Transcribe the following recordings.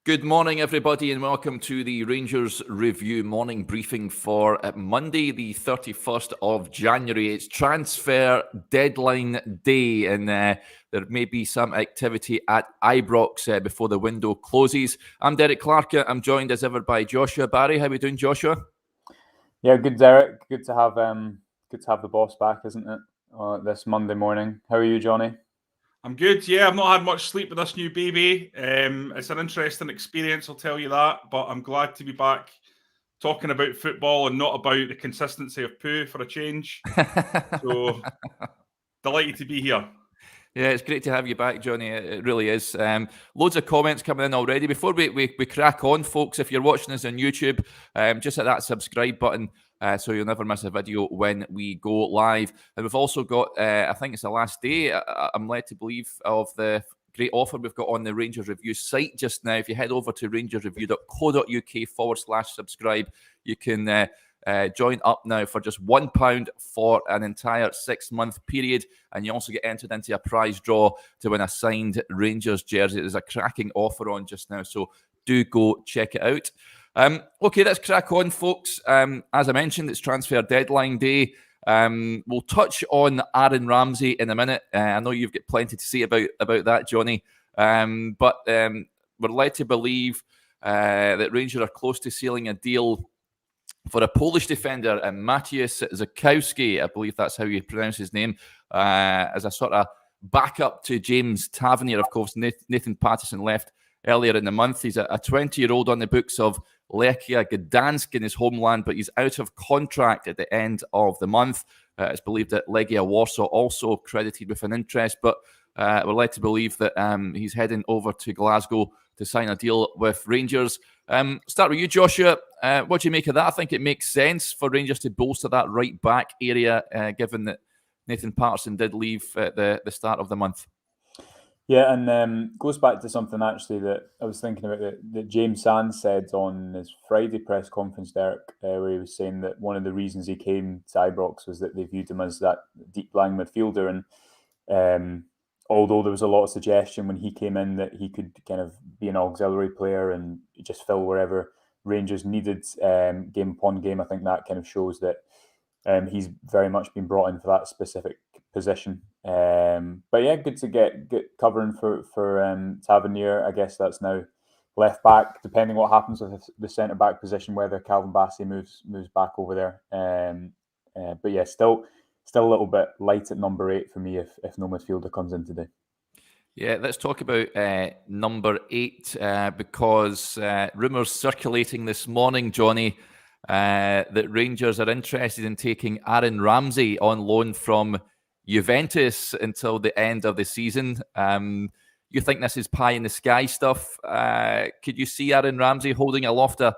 Good morning, everybody, and welcome to the Rangers Review morning briefing for Monday, the 31st of January. It's transfer deadline day, and there may be some activity at Ibrox before the window closes. I'm Derek Clark. I'm joined as ever by Joshua Barry. How are we doing, Joshua? Yeah, good, Derek. Good to have the boss back, isn't it? This Monday morning. How are you, Johnny? I'm good. Yeah, I've not had much sleep with this new baby. It's an interesting experience, I'll tell you that. But I'm glad to be back talking about football and not about the consistency of poo for a change. So delighted to be here. Yeah, it's great to have you back, Johnny. It really is. Loads of comments coming in already. Before we crack on, folks, if you're watching us on YouTube, just hit that subscribe button so you'll never miss a video when we go live. And we've also got, I think it's the last day, I'm led to believe, of the great offer we've got on the Rangers Review site just now. If you head over to rangersreview.co.uk/subscribe, you can join up now for just £1 for an entire 6-month period, and you also get entered into a prize draw to win a signed Rangers jersey. There's a cracking offer on just now, so do go check it out. Okay, let's crack on, folks. As I mentioned, it's transfer deadline day. We'll touch on Aaron Ramsey in a minute. I know you've got plenty to say about that, Johnny, but we're led to believe that Rangers are close to sealing a deal for a Polish defender, Maciej Zakowski, I believe that's how you pronounce his name, as a sort of backup to James Tavernier. Of course, Nathan Patterson left earlier in the month. He's a 20-year-old on the books of Lechia Gdansk in his homeland, but he's out of contract at the end of the month. It's believed that Legia Warsaw also credited with an interest, but we're led to believe that he's heading over to Glasgow to sign a deal with Rangers. Start with you, Joshua. What do you make of that? I think it makes sense for Rangers to bolster that right back area, given that Nathan Patterson did leave at the start of the month. Yeah, and goes back to something actually that I was thinking about that James Sands said on his Friday press conference, Derek, where he was saying that one of the reasons he came to Ibrox was that they viewed him as that deep-lying midfielder, and although there was a lot of suggestion when he came in that he could kind of be an auxiliary player and just fill wherever Rangers needed game upon game, I think that kind of shows that he's very much been brought in for that specific position. But yeah, good to get covering for Tavernier. I guess that's now left back, depending what happens with the centre back position, whether Calvin Bassey moves back over there. But yeah, still a little bit light at number 8 for me if no midfielder comes in today. Yeah, let's talk about number 8 because rumours circulating this morning, Johnny, that Rangers are interested in taking Aaron Ramsey on loan from Juventus until the end of the season. You think this is pie in the sky stuff? Could you see Aaron Ramsey holding aloft a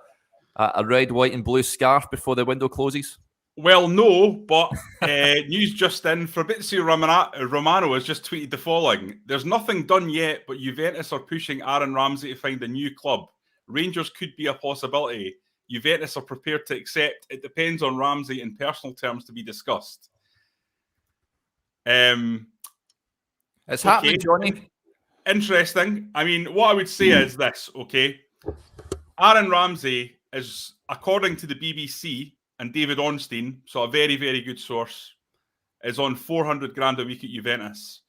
red, white and blue scarf before the window closes? Well, no, but news just in. Fabrizio Romano has just tweeted the following. There's nothing done yet, but Juventus are pushing Aaron Ramsey to find a new club. Rangers could be a possibility. Juventus are prepared to accept. It depends on Ramsey in personal terms to be discussed. It's happening, Johnny. Interesting. I mean, what I would say is this, okay? Aaron Ramsey is, according to the BBC and David Ornstein, so a very, very good source, is on 400 grand a week at Juventus.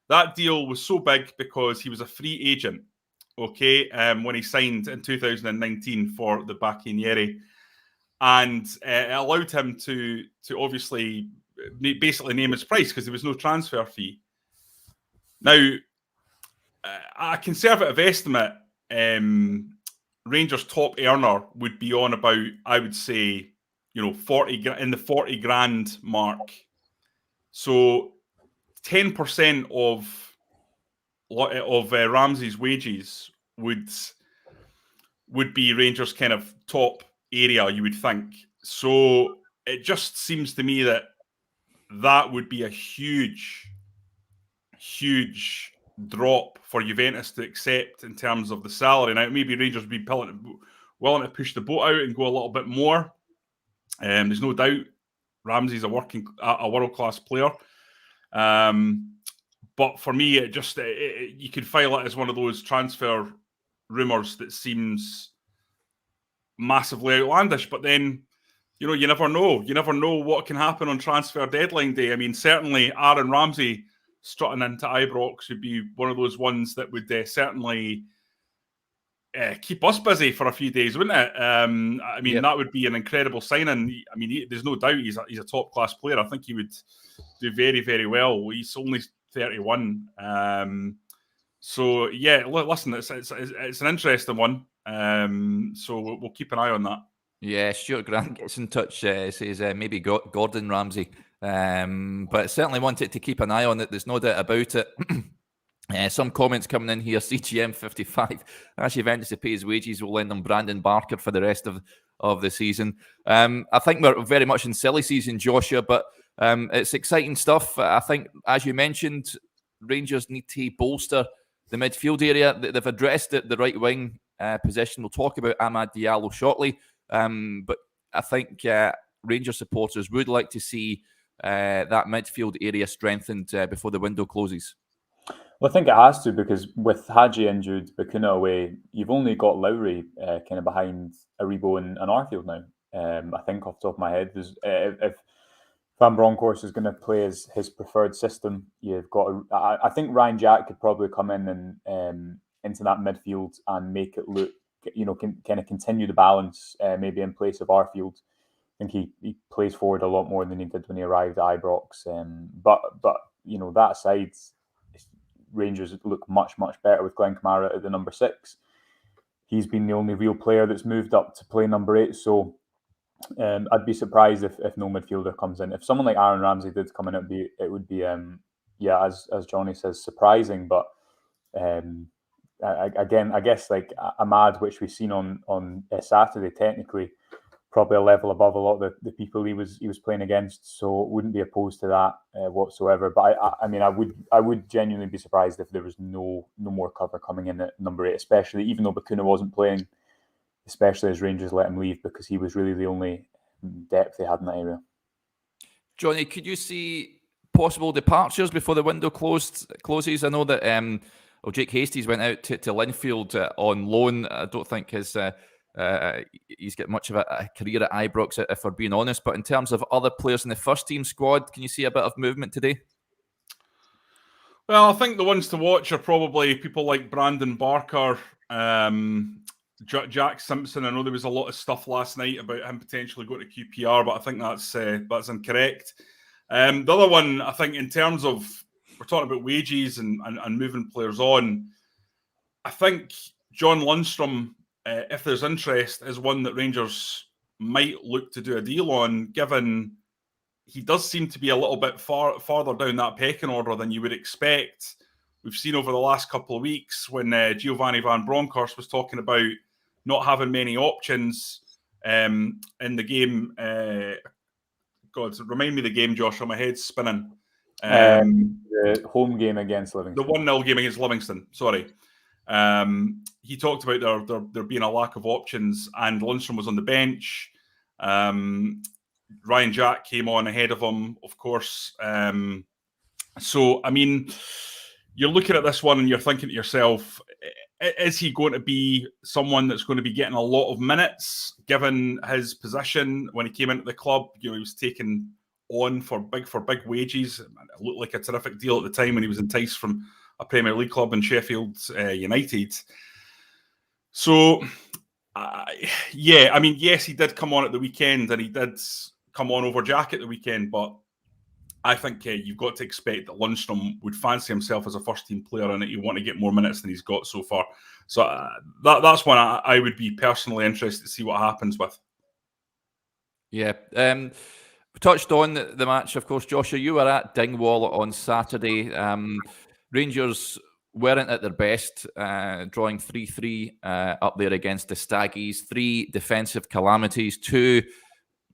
That deal was so big because he was a free agent, okay, when he signed in 2019 for the Bacchinieri. And it allowed him to obviously basically name his price because there was no transfer fee. Now, a conservative estimate, Rangers' top earner would be on about, I would say, 40 in the 40 grand mark. So 10% of Ramsey's wages would be Rangers' kind of top area, you would think. So it just seems to me that would be a huge drop for Juventus to accept in terms of the salary. Now, maybe Rangers would be willing to push the boat out and go a little bit more. There's no doubt Ramsey's a world-class player. But for me, you could file it as one of those transfer rumours that seems massively outlandish. But then, you know, you never know. You never know what can happen on transfer deadline day. I mean, certainly Aaron Ramsey strutting into Ibrox would be one of those ones that would certainly keep us busy for a few days, wouldn't it? I mean, that would be an incredible signing. I mean, there's no doubt he's a top-class player. I think he would do very, very well. He's only 31. So, yeah, listen, it's an interesting one. So we'll keep an eye on that. Yeah, Stuart Grant gets in touch, says maybe Gordon Ramsay. But certainly wanted to keep an eye on it. There's no doubt about it. Some comments coming in here. CGM55 as Juventus to pay his wages will lend him Brandon Barker for the rest of the season. I think we're very much in silly season, Joshua, but it's exciting stuff. I think, as you mentioned, Rangers need to bolster the midfield area. They've addressed the right wing position. We'll talk about Amad Diallo shortly, but I think Rangers supporters would like to see that midfield area strengthened before the window closes. Well, I think it has to, because with Hadji injured, Bakuna away, you've only got Lowry kind of behind Aribo and Arfield now. I think off the top of my head, if Van Bronckhorst is going to play his preferred system, you've got. I think Ryan Jack could probably come in and into that midfield and make it look, kind of continue the balance, maybe in place of Arfield. I think he plays forward a lot more than he did when he arrived at Ibrox. But that aside, Rangers look much better with Glenn Kamara at the number 6. He's been the only real player that's moved up to play number 8. So I'd be surprised if no midfielder comes in. If someone like Aaron Ramsey did come in, it would be as Johnny says, surprising. But again, I guess like Amad, which we've seen on Saturday, technically probably a level above a lot of the people he was playing against, so wouldn't be opposed to that whatsoever. But I would genuinely be surprised if there was no more cover coming in at number 8, especially even though Bakuna wasn't playing, especially as Rangers let him leave, because he was really the only depth they had in that area. Johnny, could you see possible departures before the window closes? I know that Jake Hastie's went out to Linfield on loan. I don't think he's got much of a career at Ibrox, if we're being honest. But in terms of other players in the first team squad, can you see a bit of movement today? Well, I think the ones to watch are probably people like Brandon Barker, Jack Simpson. I know there was a lot of stuff last night about him potentially going to QPR, but I think that's incorrect. The other one, I think, in terms of, we're talking about wages and moving players on, I think John Lundstrom, if there's interest, is one that Rangers might look to do a deal on, given he does seem to be a little bit farther down that pecking order than you would expect. We've seen over the last couple of weeks when Giovanni Van Bronckhorst was talking about not having many options in the game. God, remind me of the game, Joshua. My head's spinning. The home game against Livingston. The 1-0 game against Livingston, sorry. He talked about there being a lack of options, and Lundstrom was on the bench. Ryan Jack came on ahead of him, of course. So, I mean, you're looking at this one and you're thinking to yourself, is he going to be someone that's going to be getting a lot of minutes, given his position when he came into the club? He was taken on for big wages. It looked like a terrific deal at the time when he was enticed from a Premier League club in Sheffield United. So, yes, he did come on at the weekend, and he did come on over Jack at the weekend, but I think you've got to expect that Lundstrom would fancy himself as a first-team player and that you want to get more minutes than he's got so far. So that's one I would be personally interested to see what happens with. Yeah. We touched on the match, of course. Joshua, you were at Dingwall on Saturday. Rangers weren't at their best, drawing 3-3 up there against the Staggies. 3 defensive calamities, 2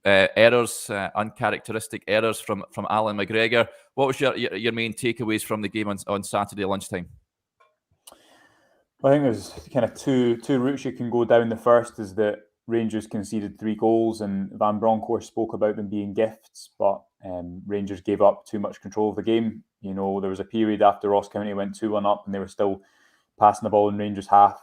errors, uncharacteristic errors from Alan McGregor. What was your main takeaways from the game on Saturday lunchtime? Well, I think there's kind of two routes you can go down. The first is that Rangers conceded 3 goals, and Van Bronckhorst spoke about them being gifts, but Rangers gave up too much control of the game. There was a period after Ross County went 2-1 up, and they were still passing the ball in Rangers half.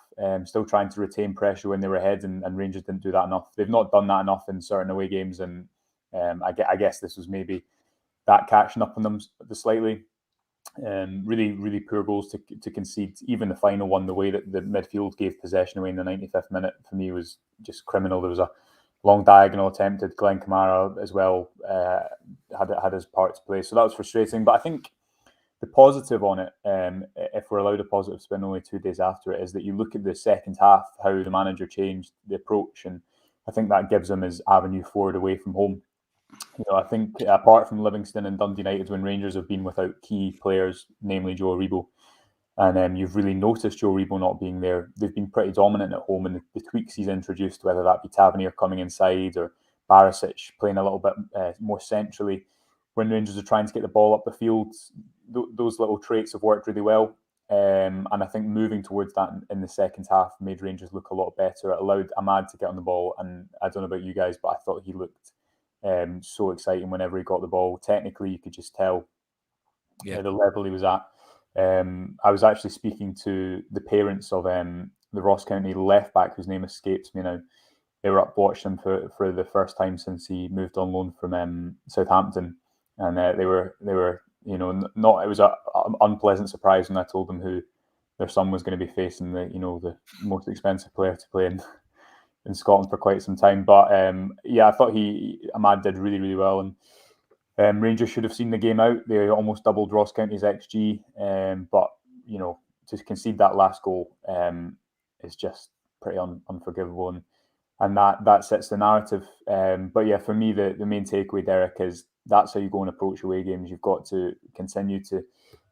still trying to retain pressure when they were ahead, and Rangers didn't do that enough. They've not done that enough in certain away games, and I guess this was maybe that catching up on them slightly. Really, really poor goals to concede. Even the final one, the way that the midfield gave possession away in the 95th minute, for me was just criminal. There was a long diagonal attempted. Glenn Kamara as well had his part to play, so that was frustrating. But I think the positive on it, if we're allowed a positive spin only 2 days after it, is that you look at the second half, how the manager changed the approach, and I think that gives him his avenue forward away from home. I think apart from Livingston and Dundee United, when Rangers have been without key players, namely Joe Aribo, and you've really noticed Joe Aribo not being there, they've been pretty dominant at home, and the tweaks he's introduced, whether that be Tavernier coming inside or Barisic playing a little bit more centrally, when Rangers are trying to get the ball up the field, those little traits have worked really well. And I think moving towards that in the second half made Rangers look a lot better. It allowed Ahmad to get on the ball, and I don't know about you guys, but I thought he looked so exciting whenever he got the ball. Technically, you could just tell the level he was at. I was actually speaking to the parents of the Ross County left back, whose name escapes me now. They were up watching him for the first time since he moved on loan from Southampton, and they were not. It was an unpleasant surprise when I told them who their son was going to be facing, the most expensive player to play in Scotland for quite some time. But I thought Ahmad did really, really well, and Rangers should have seen the game out. They almost doubled Ross County's XG, but to concede that last goal is just pretty unforgivable, and that sets the narrative. But yeah, for me, the main takeaway, Derek, is that's how you go and approach away games. You've got to continue to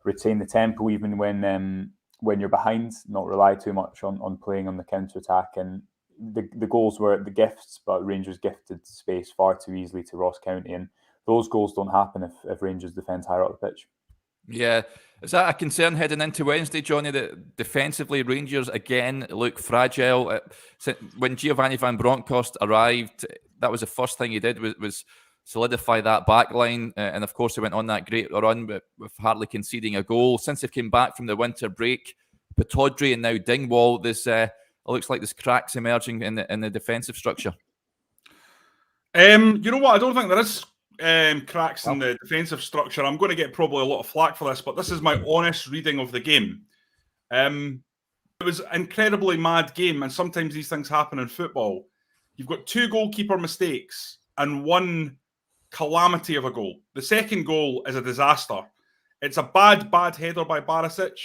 retain the tempo even when you're behind, not rely too much on playing on the counter-attack. And the goals were the gifts, but Rangers gifted space far too easily to Ross County, and those goals don't happen if Rangers defend higher up the pitch. Yeah. Is that a concern heading into Wednesday, Johnny, that defensively Rangers again look fragile? When Giovanni van Bronckhorst arrived, that was the first thing he did was solidify that back line. And of course, he went on that great run with hardly conceding a goal. Since they've came back from the winter break, Pataudry and now Dingwall, it looks like there's cracks emerging in the defensive structure. You know what? I don't think there is cracks in the defensive structure. I'm going to get probably a lot of flack for this, but this is my honest reading of the game. It was an incredibly mad game, and sometimes these things happen in football. You've got 2 goalkeeper mistakes and 1 calamity of a goal. The second goal is a disaster. It's a bad header by Barisic.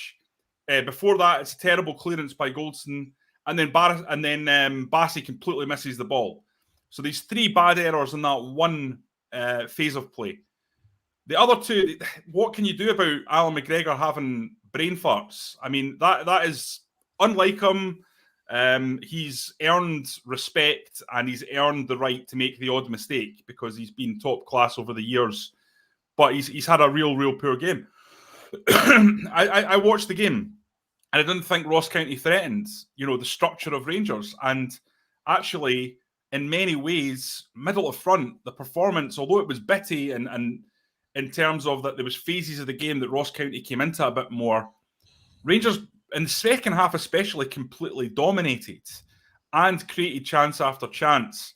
Before that, it's a terrible clearance by Goldson, and then Bassey completely misses the ball. So these 3 bad errors in that one phase of play. The other 2, what can you do about Alan McGregor having brain farts? I mean, that is unlike him. He's earned respect and he's earned the right to make the odd mistake because he's been top class over the years. But he's had a real poor game. I watched the game and I didn't think Ross County threatened, the structure of Rangers. And actually, in many ways, middle to front, the performance, although it was bitty and in terms of that there was phases of the game that Ross County came into a bit more, Rangers in the second half especially completely dominated and created chance after chance.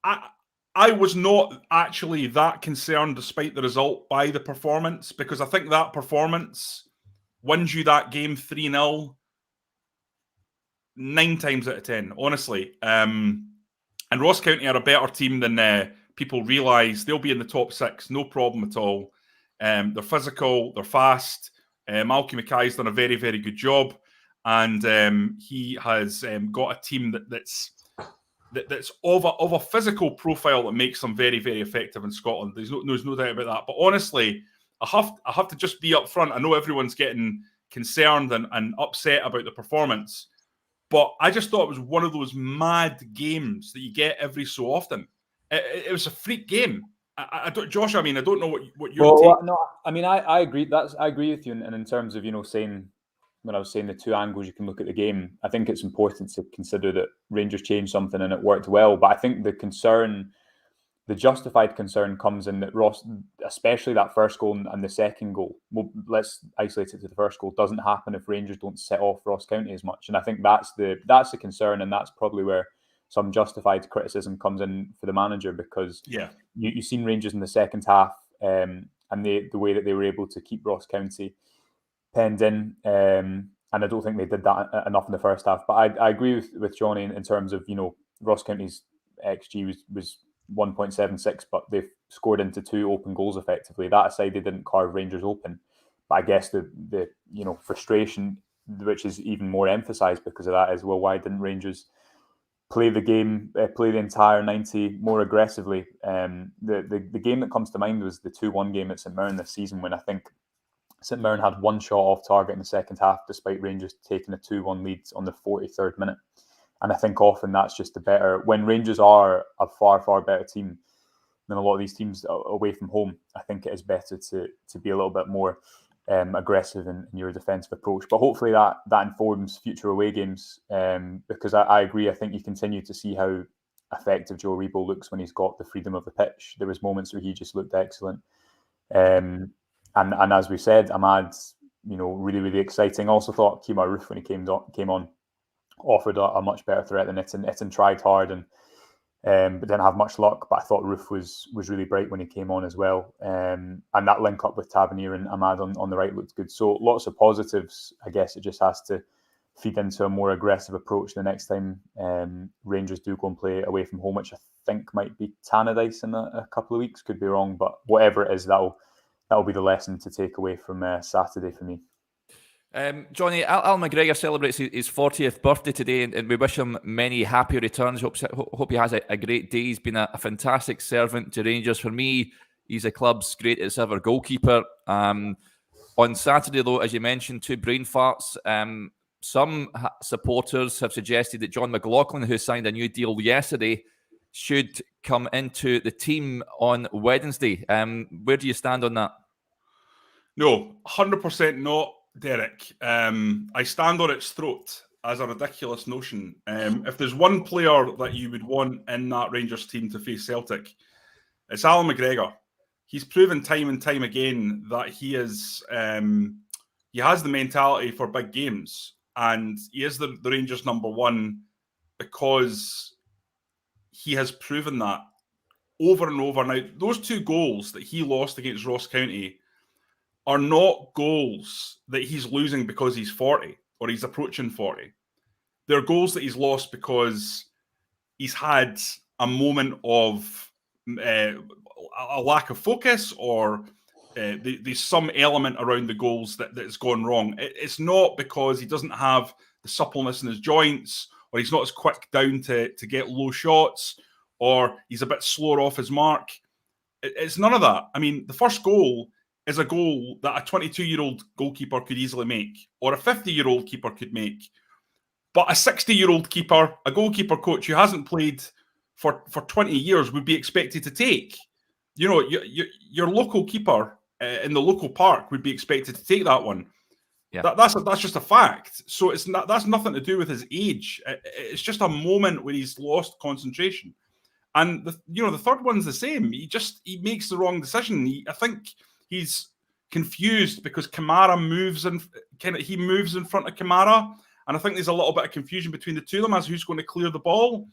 I was not actually that concerned, despite the result, by the performance, because I think that performance wins you that game 3-0 9 times out of 10, honestly. And Ross County are a better team than people realise. They'll be in the top 6, no problem at all. They're physical, they're fast. Malky Mackay's done a very, very good job, and he has got a team that's of a physical profile that makes them very, very effective in Scotland. There's no doubt about that. But honestly, I have to just be upfront. I know everyone's getting concerned and upset about the performance, but I just thought it was one of those mad games that you get every so often. It was a freak game. Josh, I don't know what your take. No, I mean, I agree. I agree with you. And in terms of, saying, when I was saying the 2 angles you can look at the game, I think it's important to consider that Rangers changed something and it worked well. But I think the concern the justified concern comes in that Ross, especially that first goal and the second goal, well, let's isolate it to the first goal, doesn't happen if Rangers don't set off Ross County as much. And I think that's the concern, and that's probably where some justified criticism comes in for the manager, because you've seen Rangers in the second half, and the way that they were able to keep Ross County penned in. And I don't think they did that enough in the first half. But I agree with Johnny in terms of, Ross County's XG was 1.76, but they've scored into 2 open goals effectively. That aside, they didn't carve Rangers open. But I guess the frustration, which is even more emphasised because of that, is, well, why didn't Rangers play the game, play the entire 90 more aggressively? The game that comes to mind was the 2-1 game at St Mirren this season, when I think St Mirren had 1 shot off target in the second half, despite Rangers taking a 2-1 lead on the 43rd minute. And I think often that's just the better, when Rangers are a far, far better team than a lot of these teams away from home, I think it is better to be a little bit more aggressive in your defensive approach. But hopefully that informs future away games, because I agree. I think you continue to see how effective Joe Rebo looks when he's got the freedom of the pitch. There was moments where he just looked excellent. And as we said, Ahmad, really, really exciting. Also thought Kemar Roof, when he came on, offered a much better threat than Itten. Itten tried hard and but didn't have much luck. But I thought Roof was really bright when he came on as well. And that link up with Tavernier and Ahmad on the right looked good. So lots of positives. I guess it just has to feed into a more aggressive approach the next time Rangers do go and play away from home, which I think might be Tannadice in a couple of weeks. Could be wrong, but whatever it is, that'll be the lesson to take away from Saturday for me. Johnny, Al McGregor celebrates his 40th birthday today, and we wish him many happy returns. Hope he has a great day. He's been a fantastic servant to Rangers. For me, he's the club's greatest ever goalkeeper. On Saturday, though, as you mentioned, 2 brain farts. Some supporters have suggested that John McLaughlin, who signed a new deal yesterday, should come into the team on Wednesday. Where do you stand on that? No, 100% not, Derek. I stand on its throat as a ridiculous notion. If there's one player that you would want in that Rangers team to face Celtic, it's Alan McGregor. He's proven time and time again that he has the mentality for big games, and he is the Rangers' number one because he has proven that over and over. Now, those 2 goals that he lost against Ross County are not goals that he's losing because he's 40 or he's approaching 40. They're goals that he's lost because he's had a moment of a lack of focus, or there's some element around the goals that's gone wrong. It's not because he doesn't have the suppleness in his joints, or he's not as quick down to get low shots, or he's a bit slower off his mark. It's none of that. I mean, the first goal is a goal that a 22-year-old goalkeeper could easily make, or a 50-year-old keeper could make. But a 60-year-old keeper, a goalkeeper coach who hasn't played for 20 years would be expected to take. Your local keeper in the local park would be expected to take that one. Yeah. That's just a fact. So that's nothing to do with his age. It's just a moment where he's lost concentration. And the third one's the same. He makes the wrong decision. I think he's confused because Kamara moves in front of Kamara, and I think there's a little bit of confusion between the two of them as who's going to clear the ball.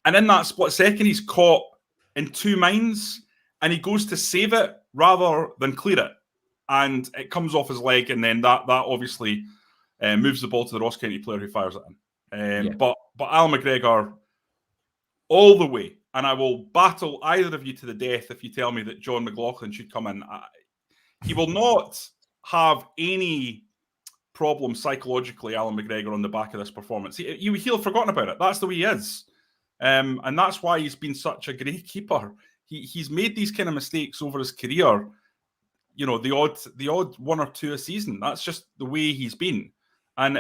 And in that split second, he's caught in 2 minds, and he goes to save it rather than clear it, and it comes off his leg, and then that obviously moves the ball to the Ross County player who fires it in. But Al McGregor, all the way. And I will battle either of you to the death if you tell me that John McLaughlin should come in. He will not have any problem psychologically, Alan McGregor, on the back of this performance. He'll have forgotten about it. That's the way he is. And that's why he's been such a great keeper. He's made these kind of mistakes over his career. The odd 1 or 2 a season. That's just the way he's been. And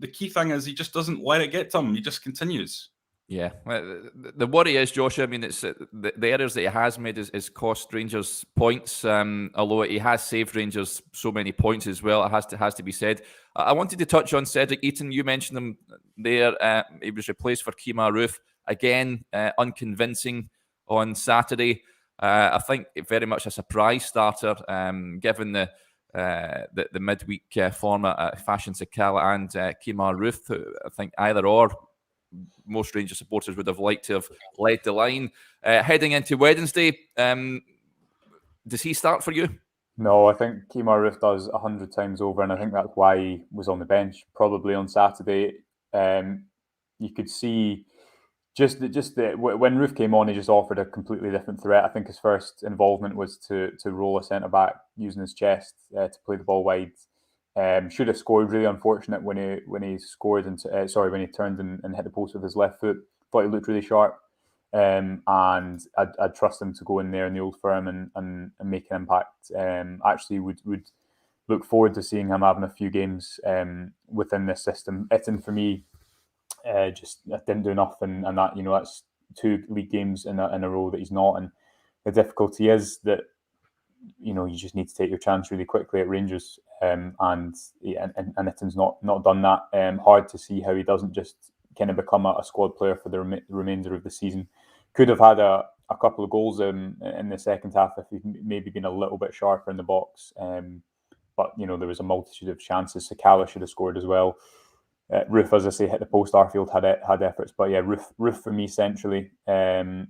the key thing is he just doesn't let it get to him. He just continues. Yeah, the worry is, Josh, I mean, it's the errors that he has made is cost Rangers points, although he has saved Rangers so many points as well. It has to be said. I wanted to touch on Cedric Eaton. You mentioned him there. He was replaced for Kemar Roof. Again, unconvincing. on Saturday. I think very much a surprise starter, given the midweek format at Fashion Sakala and Kemar Roof. I think either or, most Rangers supporters would have liked to have led the line. Heading into Wednesday, does he start for you? No, I think Kemar Roof does 100 times over, and I think that's why he was on the bench probably on Saturday. You could see when Roof came on, he just offered a completely different threat. I think his first involvement was to roll a centre back using his chest to play the ball wide. Should have scored. Really unfortunate when he scored and when he turned and hit the post with his left foot. Thought he looked really sharp, and I'd trust him to go in there in the Old Firm and make an impact. Actually, would look forward to seeing him having a few games within this system. Itten for me. Just didn't do enough, and that that's 2 league games in a row that he's not. And the difficulty is that you just need to take your chance really quickly at Rangers, and Itten's not done that. Hard to see how he doesn't just kind of become a squad player for the remainder of the season. Could have had a couple of goals in the second half if he'd maybe been a little bit sharper in the box. But there was a multitude of chances. Sakala should have scored as well. Roof, as I say, hit the post. Arfield had efforts, but yeah, Roof for me centrally on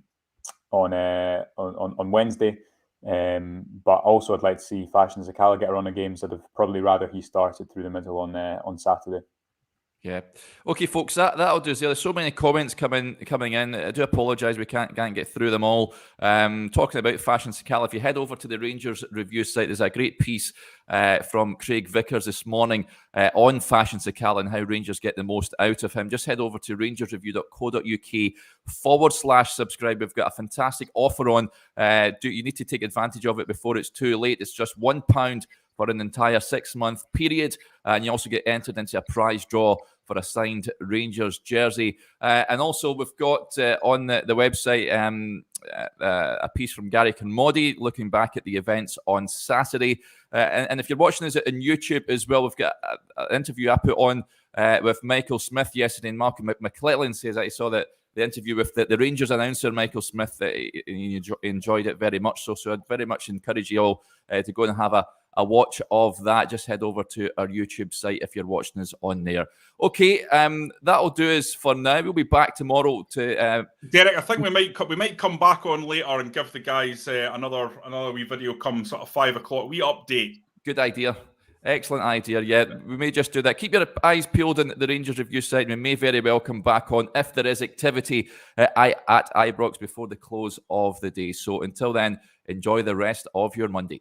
Wednesday. But also, I'd like to see Fashion Sakala get a run of games. I'd have probably rather he started through the middle on Saturday. Yeah. Okay, folks, that'll do. There's so many comments coming in. I do apologise, we can't get through them all. Talking about Fashion Sakala, if you head over to the Rangers review site, there's a great piece from Craig Vickers this morning on Fashion Sakala and how Rangers get the most out of him. Just head over to rangersreview.co.uk/subscribe. We've got a fantastic offer on. You need to take advantage of it before it's too late. It's just £1 for an entire 6-month period, and you also get entered into a prize draw for a signed Rangers jersey. And also we've got on the website a piece from Gary Conmody looking back at the events on Saturday. And if you're watching us on YouTube as well, we've got an interview I put on with Michael Smith yesterday, and Malcolm McClellan says that he saw the interview with the Rangers announcer, Michael Smith, he enjoyed it very much so. So I'd very much encourage you all to go and have a watch of that. Just head over to our YouTube site if you're watching us on there. Okay, that'll do us for now. We'll be back tomorrow to Derek. I think we might come back on later and give the guys another wee video come sort of 5 o'clock. We update. Good idea. Excellent idea. Yeah, we may just do that. Keep your eyes peeled on the Rangers review site. We may very well come back on if there is activity at Ibrox before the close of the day. So until then, enjoy the rest of your Monday.